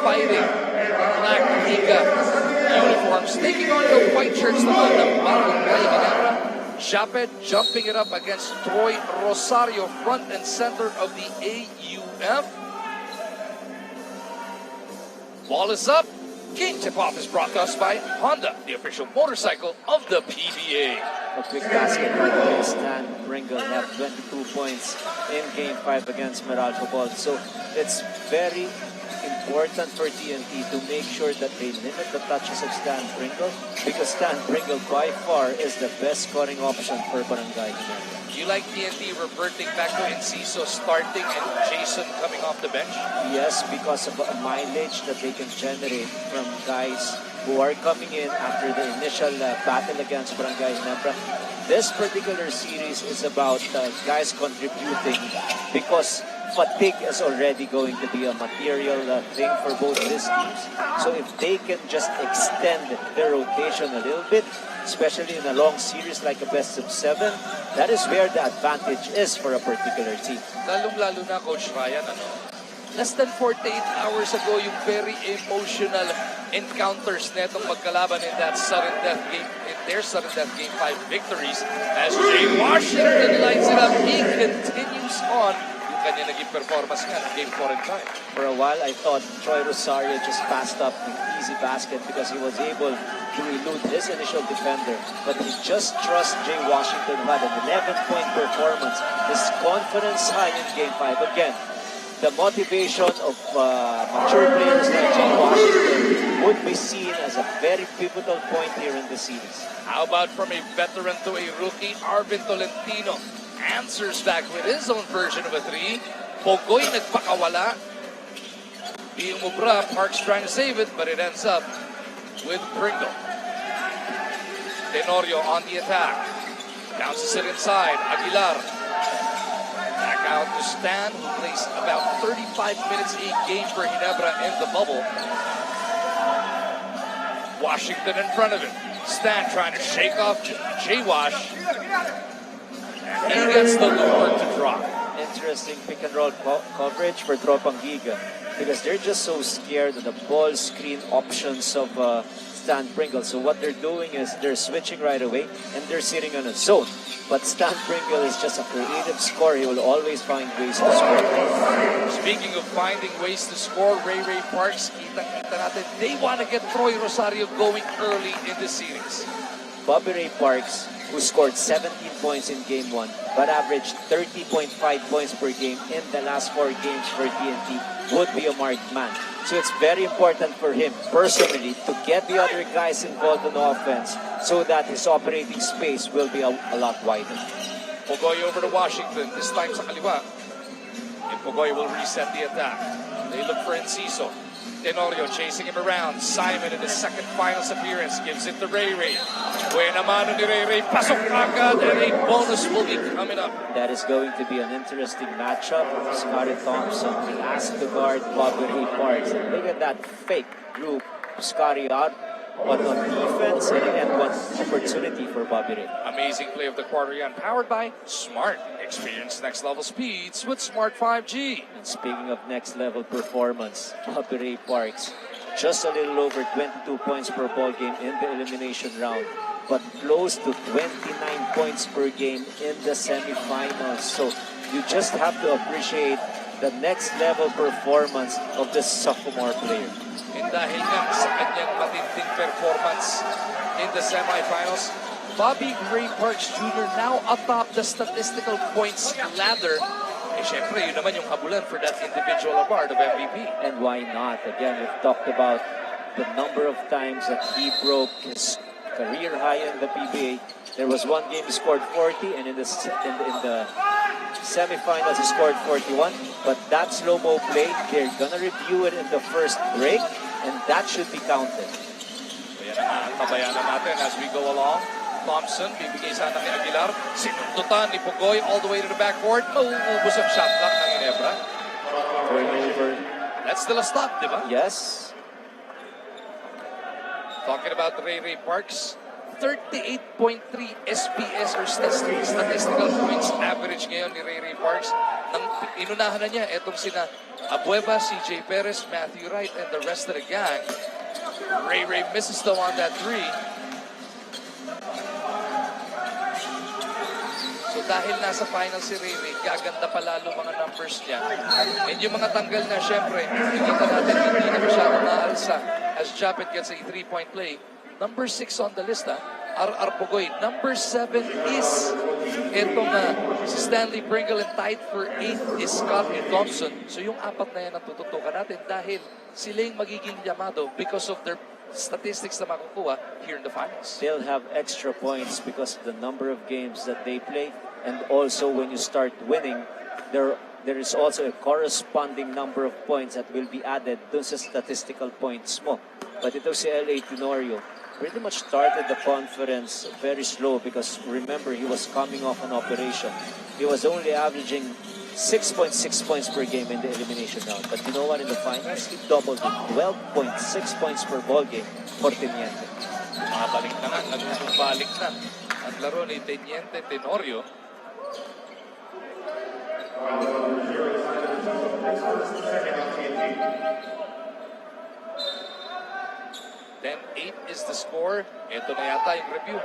fighting black Liga uniforms. Taking on the white shirts naman ng Bagong Bay Ginebra. Japet jumping it up against Troy Rosario, front and center of the AUF. Ball is up. Game tip-off is brought to us by Honda, the official motorcycle of the PBA. A quick basket by Stan Pringle have 22 points in Game 5 against Meralco Ball. So it's very important for TNT to make sure that they limit the touches of Stan Pringle, because Stan Pringle by far is the best scoring option for Barangay Ginebra. Do you like TNT reverting back to Enciso starting and Jason coming off the bench? Yes, because of a mileage that they can generate from guys who are coming in after the initial battle against Barangay Ginebra. This particular series is about guys contributing, because fatigue is already going to be a material thing for both these teams. So if they can just extend their rotation a little bit, especially in a long series like a best of 7, that is where the advantage is for a particular team. Lalong-lalo na, Coach Ryan, less than 48 hours ago, yung very emotional encounters netong magkalaban in that sudden death game, in their sudden death Game 5 victories, as Jay Washington lights it up. He continues on yung kanya naging performance nga ng Game 4 and 5. For a while, I thought Troy Rosario just passed up an easy basket because he was able to elude his initial defender. But he just trusts Jay Washington, who had an 11-point performance. His confidence high in Game 5. Again, the motivation of mature players like Jay Washington would be seen as a very pivotal point here in the series. How about from a veteran to a rookie, Arvin Tolentino answers back with his own version of a 3. Pogoy nagpakawala. Di umubra, Parks trying to save it, but it ends up with Pringle. Tenorio on the attack. Bounces it inside. Aguilar. Back out to Stan, who plays about 35 minutes a game for Ginebra in the bubble. Washington in front of him. Stan trying to shake off J-Wash. He gets the lure to drop. Interesting pick and roll coverage for Tropang Giga, because they're just so scared of the ball screen options of Stan Pringle. So what they're doing is they're switching right away and they're sitting on a zone. But Stan Pringle is just a creative scorer. He will always find ways to score. Speaking of finding ways to score, Ray Parks, kita natin, they want to get Troy Rosario going early in the series. Bobby Ray Parks, who scored 17 points in Game 1, but averaged 30.5 points per game in the last 4 games for TNT, would be a marked man. So it's very important for him, personally, to get the other guys involved in offense so that his operating space will be a lot wider. Pogoy over to Washington, this time sa kaliwa. And Pogoy will reset the attack. They look for Enciso. Tenorio chasing him around. Simon in his second finals appearance gives it to Ray. Buena mano ni Ray. Pasok agad, and a bonus will be coming up. That is going to be an interesting matchup. Scotty Thompson will ask to guard Bobby Ray Parks. And look at that fake group. Scotty out, but on defense, and again, one opportunity for Bobby Ray. Amazing play of the quarter yan, powered by Smart. Experience next level speeds with Smart 5G. And speaking of next level performance, Bobby Ray Parks, just a little over 22 points per ball game in the elimination round, but close to 29 points per game in the semifinals. So you just have to appreciate the next level performance of the sophomore player. And dahil nga sa kanyang matinding performance in the semifinals, Bobby Ray Parks Jr. now atop the statistical points ladder. Eh, syempre, yun naman yung habulan for that individual award of MVP. And why not? Again, we've talked about the number of times that he broke his career high in the PBA. There was one game he scored 40, and in the semifinals he scored 41. But that slow-mo play, they're gonna review it in the first break, and that should be counted. Kaya tabayanan natin as we go along. Thompson, bibigay sana kay Aguilar. Sinundutan ni Pogoy all the way to the backboard. Mauubos ang shot clock ng Ginebra. Turnover. That's still a stop, di ba? Yes. Talking about Ray Parks, 38.3 SPS or statistical points average ngayon ni Ray Ray Parks. Inunahan na niya etong sina Abueva, CJ Perez, Matthew Wright, and the rest of the gang. Ray Ray misses though on that three. So dahil nasa final si Ray Ray, gaganda pa lalo mga numbers niya. And yung mga tanggal na, syempre, nakikita natin hindi na masyadong naalsa as Japet gets a 3-point play. Number 6 on the list, R.R. Pugoy. Number 7 is etong si Stanley Pringle, and tied for 8 is Scott Thompson. So yung apat na yan ang tututukan natin dahil sila yung magiging yamado because of their statistics na makukuha here in the finals. They'll have extra points because of the number of games that they play, and also when you start winning, there is also a corresponding number of points that will be added dun sa statistical points mo. But ito si LA Tenorio pretty much started the conference very slow because remember, he was coming off an operation. He was only averaging 6.6 points per game in the elimination round. But you know what, in the finals, he doubled it. 12.6 points per ball game for Teniente. Makabalik na nga, nagbalik na ang laro ni Teniente Tenorio. Then 8 is the score. Ito na yata yung review.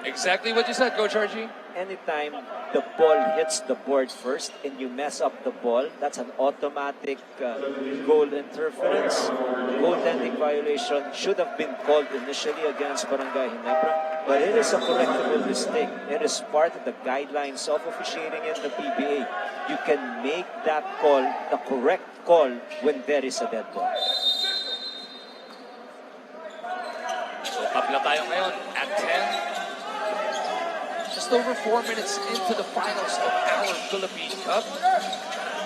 Exactly what you said, Coach Archie. Anytime the ball hits the board first and you mess up the ball, that's an automatic goal interference. Goaltending violation should have been called initially against Barangay Ginebra, but it is a correctable mistake. It is part of the guidelines of officiating in the PBA. You can make that call, the correct call, when there is a dead ball. So, tabla tayo ngayon at 10. Just over 4 minutes into the finals of our Philippine Cup.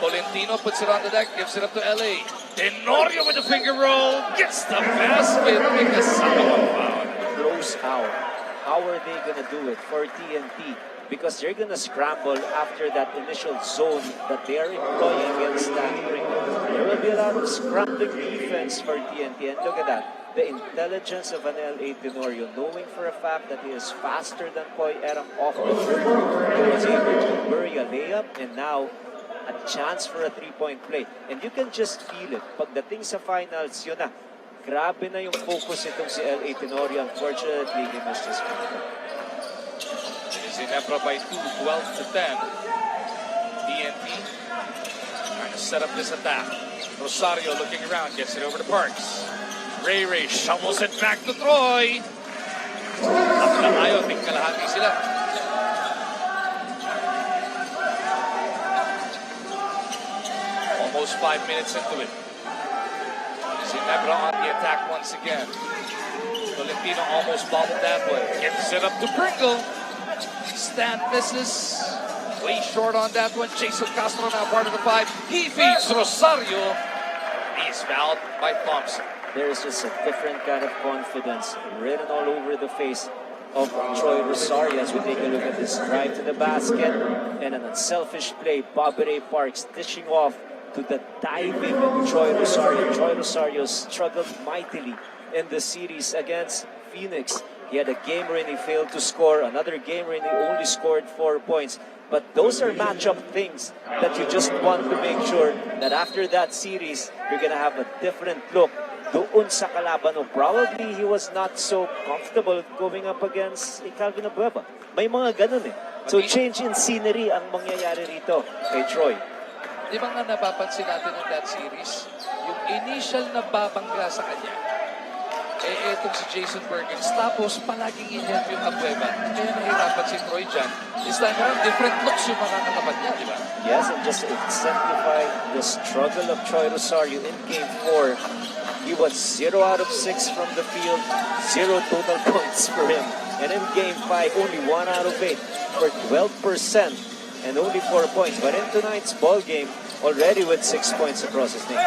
Tolentino puts it on the deck, gives it up to LA. Tenorio with the finger roll, gets the basket, make a second foul. Close out. How are they gonna do it for TNT? Because they're gonna scramble after that initial zone that they are employing against Stanley Pringle. There will be a lot of scrambling defense for TNT, and look at that. The intelligence of an LA Tenorio, knowing for a fact that he is faster than Koy Erang off the dribble, he was able to bury a layup, and now a chance for a 3-point play. And you can just feel it. Pagdating sa finals, yun na. Grabe na yung focus itong si LA Tenorio. Unfortunately, he missed his free throw. Ginebra by 2, 12 to 10. TNT trying to set up this attack. Rosario looking around, gets it over to Parks. Ray Ray shovels it back to Troy. Tapos tayo, tingkalahati sila. Almost 5 minutes into it. Ginebra on the attack once again. Tolentino almost bobbled that one. Gets it up to Pringle. Stan misses. Way short on that one. Jason Castro now part of the 5. He feeds Rosario. He's fouled by Thompson. There's just a different kind of confidence written all over the face of Troy Rosario as we take a look at this drive to the basket and an unselfish play. Bobby Ray Parks dishing off to the diving Troy Rosario. Troy Rosario struggled mightily in the series against Phoenix. He had a game wherein he failed to score, another game wherein he only scored 4 points. But those are matchup things that you just want to make sure that after that series, you're going to have a different look doon sa kalaban. Probably he was not so comfortable going up against Calvin Abueva. May mga ganun eh. So change in scenery ang mangyayari rito kay Troy. Di ba nga napapansin natin in that series, yung initial na babangga sa kanya, etong si Jason Perkins, tapos palaging in-help yung Abueva. Kaya nahirapan si Troy dyan. This time around, different looks yung mga katapat niya, di ba? Yes, and just exemplified the struggle of Troy Rosario in Game 4. He was 0 out of 6 from the field, 0 total points for him. And in Game 5, only 1 out of 8 for 12% and only 4 points. But in tonight's ball game, already with 6 points across his name.